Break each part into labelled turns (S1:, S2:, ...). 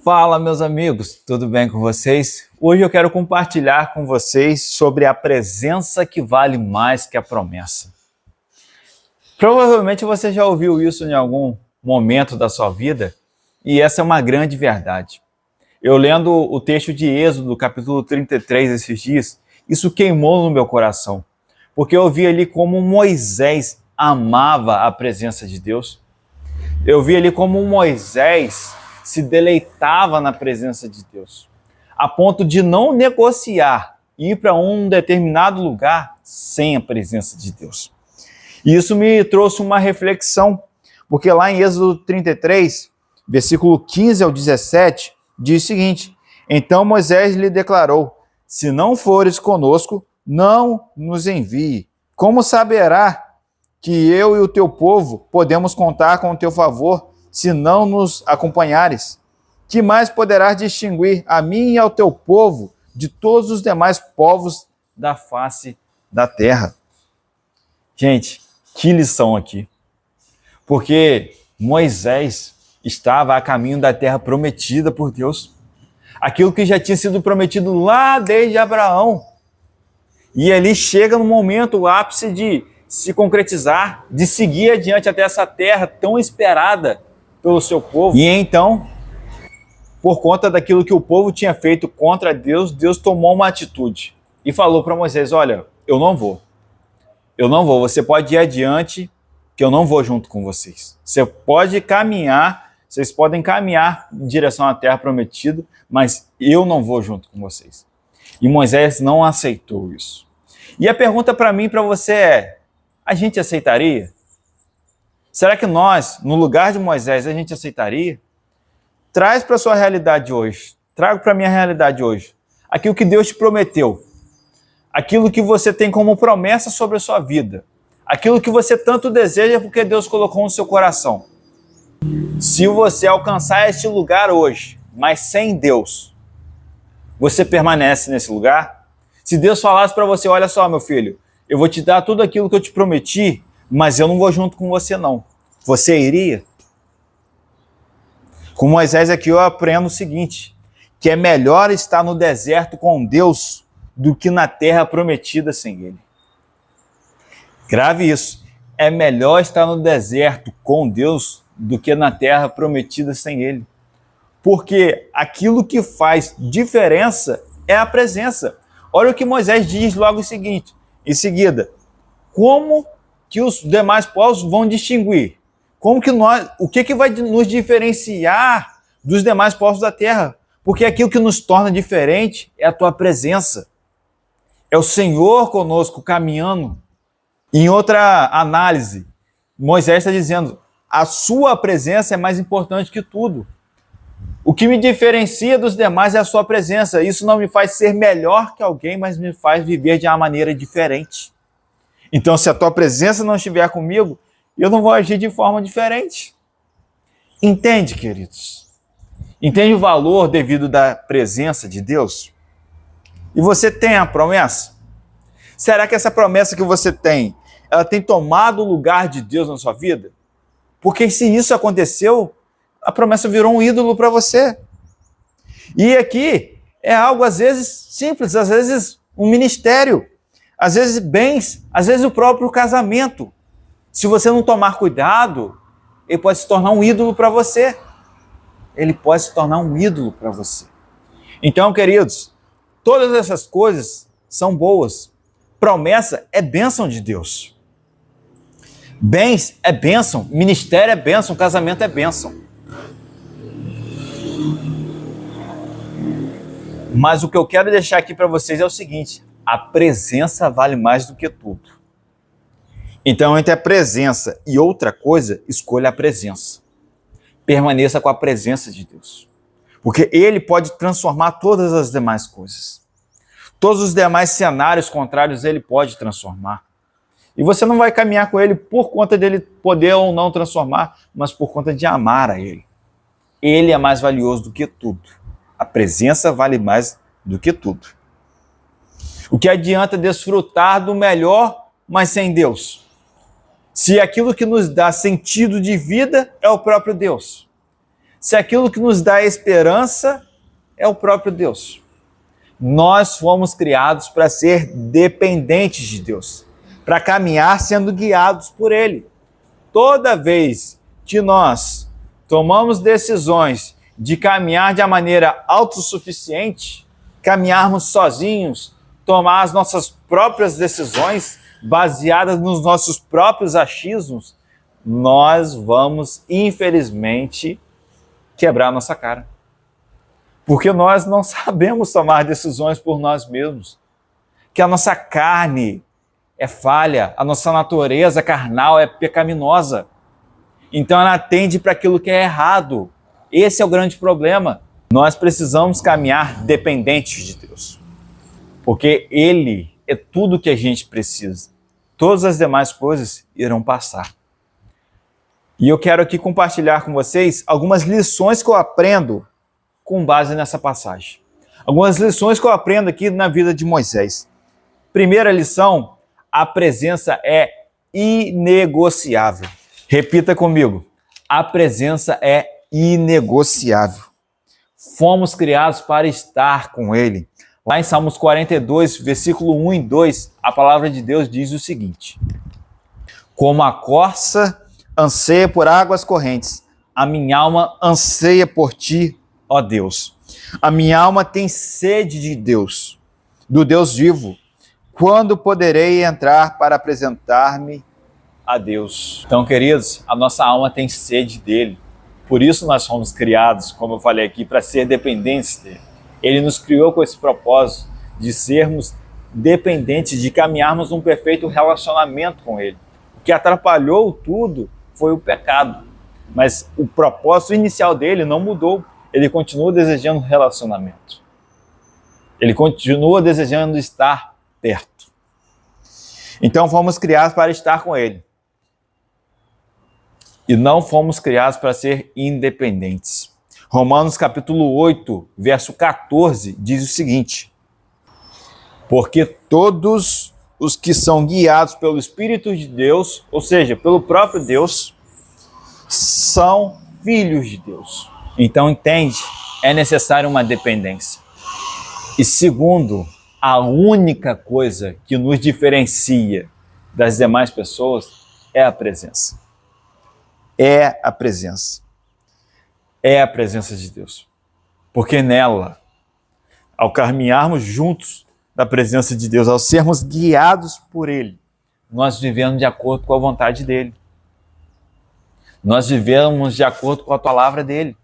S1: Fala, meus amigos, tudo bem com vocês? Hoje eu quero compartilhar com vocês sobre a presença que vale mais que a promessa. Provavelmente você já ouviu isso em algum momento da sua vida, e essa é uma grande verdade. Eu lendo o texto de Êxodo, capítulo 33, esses dias, isso queimou no meu coração, porque eu vi ali como Moisés amava a presença de Deus. Eu vi ali como Moisés se deleitava na presença de Deus, a ponto de não negociar, ir para um determinado lugar sem a presença de Deus. E isso me trouxe uma reflexão, porque lá em Êxodo 33, versículo 15 ao 17, diz o seguinte: Então Moisés lhe declarou: Se não fores conosco, não nos envie. Como saberá que eu e o teu povo podemos contar com o teu favor, se não nos acompanhares? Que mais poderás distinguir a mim e ao teu povo de todos os demais povos da face da terra? Gente, que lição aqui. Porque Moisés estava a caminho da terra prometida por Deus. Aquilo que já tinha sido prometido lá desde Abraão. E ali chega no momento, o ápice de se concretizar, de seguir adiante até essa terra tão esperada pelo seu povo. E então, por conta daquilo que o povo tinha feito contra Deus, Deus tomou uma atitude e falou para Moisés: olha, eu não vou, você pode ir adiante, que eu não vou junto com vocês. Você pode caminhar, vocês podem caminhar em direção à terra prometida, mas eu não vou junto com vocês. E Moisés não aceitou isso. E a pergunta para mim e para você é: a gente aceitaria? Será que nós, no lugar de Moisés, a gente aceitaria? Traz para a sua realidade hoje, trago para a minha realidade hoje, aquilo que Deus te prometeu, aquilo que você tem como promessa sobre a sua vida, aquilo que você tanto deseja porque Deus colocou no seu coração. Se você alcançar este lugar hoje, mas sem Deus, você permanece nesse lugar? Se Deus falasse para você: olha só, meu filho, eu vou te dar tudo aquilo que eu te prometi, mas eu não vou junto com você não. Você iria? Com Moisés aqui eu aprendo o seguinte, que é melhor estar no deserto com Deus do que na terra prometida sem Ele. Grave isso. É melhor estar no deserto com Deus do que na terra prometida sem Ele. Porque aquilo que faz diferença é a presença. Olha o que Moisés diz logo em seguida. Como que os demais povos vão distinguir? O que vai nos diferenciar dos demais povos da terra? Porque aquilo que nos torna diferente é a tua presença. É o Senhor conosco caminhando. Em outra análise, Moisés está dizendo: a sua presença é mais importante que tudo. O que me diferencia dos demais é a sua presença. Isso não me faz ser melhor que alguém, mas me faz viver de uma maneira diferente. Então, se a tua presença não estiver comigo, eu não vou agir de forma diferente. Entende, queridos? Entende o valor devido da presença de Deus? E você tem a promessa? Será que essa promessa que você tem, ela tem tomado o lugar de Deus na sua vida? Porque se isso aconteceu, a promessa virou um ídolo para você. E aqui é algo às vezes simples, às vezes um ministério, às vezes bens, às vezes o próprio casamento. Se você não tomar cuidado, ele pode se tornar um ídolo para você. Ele pode se tornar um ídolo para você. Então, queridos, todas essas coisas são boas. Promessa é bênção de Deus. Bens é bênção, ministério é bênção, casamento é bênção. Mas o que eu quero deixar aqui para vocês é o seguinte: a presença vale mais do que tudo. Então, entre a presença e outra coisa, escolha a presença. Permaneça com a presença de Deus. Porque Ele pode transformar todas as demais coisas. Todos os demais cenários contrários Ele pode transformar. E você não vai caminhar com Ele por conta dele poder ou não transformar, mas por conta de amar a Ele. Ele é mais valioso do que tudo. A presença vale mais do que tudo. O que adianta desfrutar do melhor, mas sem Deus? Se aquilo que nos dá sentido de vida é o próprio Deus. se aquilo que nos dá esperança é o próprio Deus? Nós fomos criados para ser dependentes de Deus, para caminhar sendo guiados por Ele. Toda vez que nós tomamos decisões de caminhar de uma maneira autossuficiente, caminharmos sozinhos, tomar as nossas próprias decisões baseadas nos nossos próprios achismos, nós vamos, infelizmente, quebrar nossa cara. Porque nós não sabemos tomar decisões por nós mesmos. Que a nossa carne é falha, a nossa natureza carnal é pecaminosa. Então ela tende para aquilo que é errado. Esse é o grande problema. Nós precisamos caminhar dependentes de Deus. Porque Ele é tudo que a gente precisa. Todas as demais coisas irão passar. E eu quero aqui compartilhar com vocês algumas lições que eu aprendo com base nessa passagem. Algumas lições que eu aprendo aqui na vida de Moisés. Primeira lição, a presença é inegociável. Repita comigo, a presença é inegociável. Fomos criados para estar com Ele. Lá em Salmos 42, versículo 1 e 2, a palavra de Deus diz o seguinte: como a corça anseia por águas correntes, a minha alma anseia por ti, ó Deus. A minha alma tem sede de Deus, do Deus vivo. Quando poderei entrar para apresentar-me a Deus? Então, queridos, a nossa alma tem sede dele. Por isso nós fomos criados, como eu falei aqui, para ser dependentes dele. Ele nos criou com esse propósito de sermos dependentes, de caminharmos num perfeito relacionamento com ele. O que atrapalhou tudo foi o pecado. Mas o propósito inicial dele não mudou. Ele continua desejando relacionamento. Ele continua desejando estar perto. Então fomos criados para estar com ele. E não fomos criados para ser independentes. Romanos capítulo 8, verso 14, diz o seguinte: porque todos os que são guiados pelo Espírito de Deus, ou seja, pelo próprio Deus, são filhos de Deus. Então, entende? É necessário uma dependência. E segundo, a única coisa que nos diferencia das demais pessoas é a presença. É a presença. É a presença de Deus. Porque nela, ao caminharmos juntos da presença de Deus, ao sermos guiados por Ele, nós vivemos de acordo com a vontade dEle. Nós vivemos de acordo com a palavra dEle.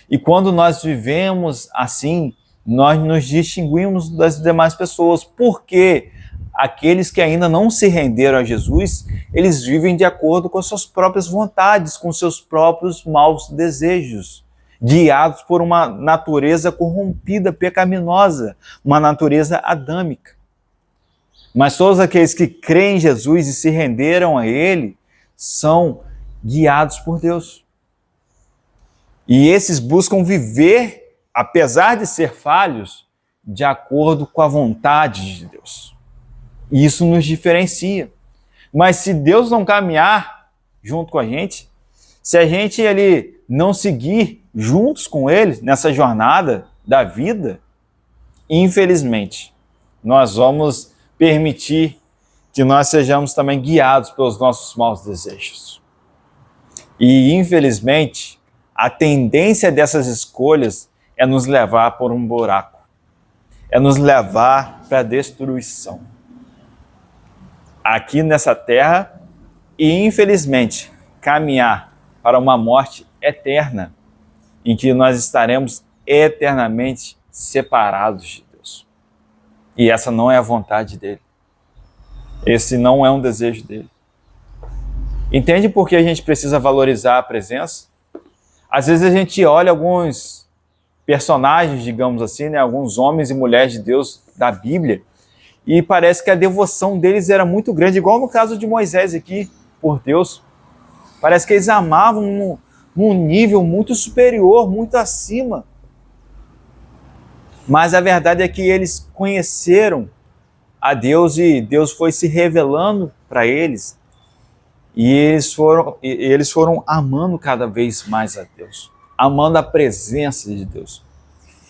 S1: E quando nós vivemos assim, nós nos distinguimos das demais pessoas. Porque aqueles que ainda não se renderam a Jesus, eles vivem de acordo com as suas próprias vontades, com seus próprios maus desejos, guiados por uma natureza corrompida, pecaminosa, uma natureza adâmica. Mas todos aqueles que creem em Jesus e se renderam a Ele, são guiados por Deus. E esses buscam viver, apesar de ser falhos, de acordo com a vontade de Deus. E isso nos diferencia. Mas se Deus não caminhar junto com a gente, se a gente ali não seguir juntos com Ele nessa jornada da vida, infelizmente, nós vamos permitir que nós sejamos também guiados pelos nossos maus desejos. E, infelizmente, a tendência dessas escolhas é nos levar por um buraco, é nos levar para a destruição. Aqui nessa terra e, infelizmente, caminhar para uma morte eterna, em que nós estaremos eternamente separados de Deus. E essa não é a vontade dele. Esse não é um desejo dele. Entende por que a gente precisa valorizar a presença? Às vezes a gente olha alguns personagens, digamos assim, né, alguns homens e mulheres de Deus da Bíblia, e parece que a devoção deles era muito grande, igual no caso de Moisés aqui, por Deus. Parece que eles amavam num nível muito superior, muito acima. Mas a verdade é que eles conheceram a Deus e Deus foi se revelando para eles. E eles foram amando cada vez mais a Deus. amando a presença de Deus.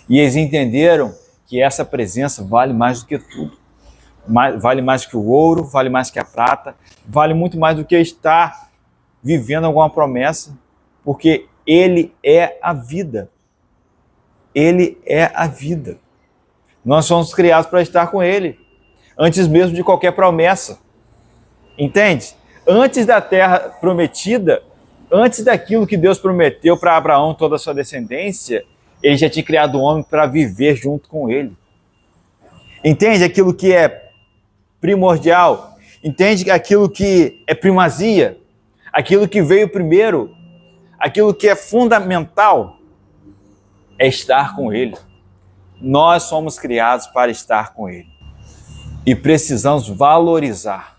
S1: E eles entenderam que essa presença vale mais do que tudo. Vale mais que o ouro, vale mais que a prata, vale muito mais do que estar vivendo alguma promessa, porque Ele é a vida. Ele é a vida. Nós somos criados para estar com Ele, antes mesmo de qualquer promessa. Entende? Antes da terra prometida, antes daquilo que Deus prometeu para Abraão, toda a sua descendência, Ele já tinha criado o homem para viver junto com Ele. Entende aquilo que é primordial? Entende aquilo que é primazia? Aquilo que veio primeiro? Aquilo que é fundamental? É estar com Ele. Nós somos criados para estar com Ele. E precisamos valorizar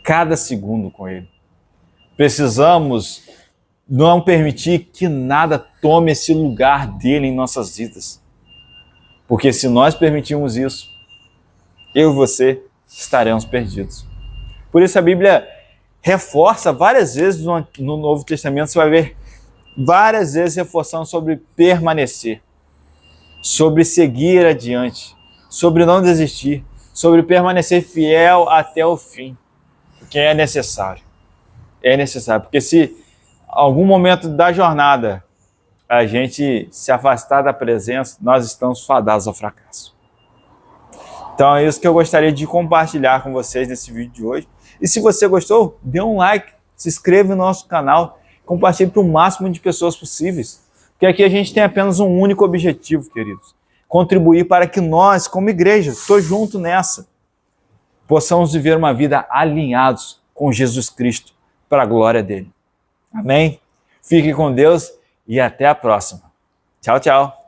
S1: cada segundo com Ele. Precisamos não permitir que nada tome esse lugar dele em nossas vidas. Porque se nós permitirmos isso, eu e você estaremos perdidos. Por isso a Bíblia reforça várias vezes no Novo Testamento, você vai ver várias vezes reforçando sobre permanecer, sobre seguir adiante, sobre não desistir, sobre permanecer fiel até o fim, porque é necessário. É necessário, porque se algum momento da jornada a gente se afastar da presença, nós estamos fadados ao fracasso. Então é isso que eu gostaria de compartilhar com vocês nesse vídeo de hoje. E se você gostou, dê um like, se inscreva no nosso canal, compartilhe para o máximo de pessoas possíveis. Porque aqui a gente tem apenas um único objetivo, queridos. Contribuir para que nós, como igreja, estou junto nessa, possamos viver uma vida alinhados com Jesus Cristo, para a glória dele. Amém? Fique com Deus e até a próxima. Tchau, tchau.